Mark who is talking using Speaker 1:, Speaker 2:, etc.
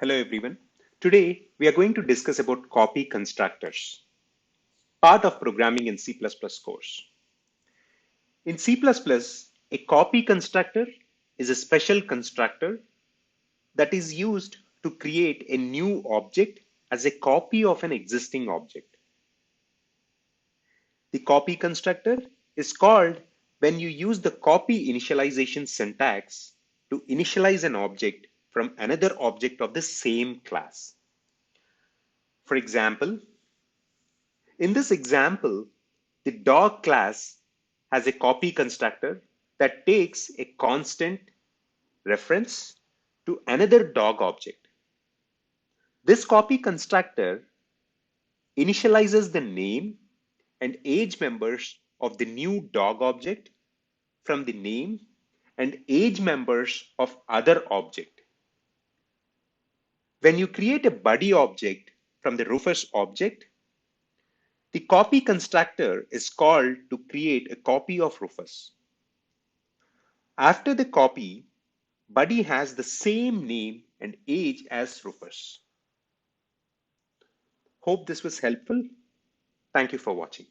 Speaker 1: Hello everyone. Today we are going to discuss about copy constructors, part of programming in C++ course. In C++, a copy constructor is a special constructor that is used to create a new object as a copy of an existing object. The copy constructor is called when you use the copy initialization syntax to initialize an object from another object of the same class. For example, in this example, the dog class has a copy constructor that takes a constant reference to another dog object. This copy constructor initializes the name and age members of the new dog object from the name and age members of other object. When you create a buddy object from the Rufus object, the copy constructor is called to create a copy of Rufus. After the copy, Buddy has the same name and age as Rufus. Hope this was helpful. Thank you for watching.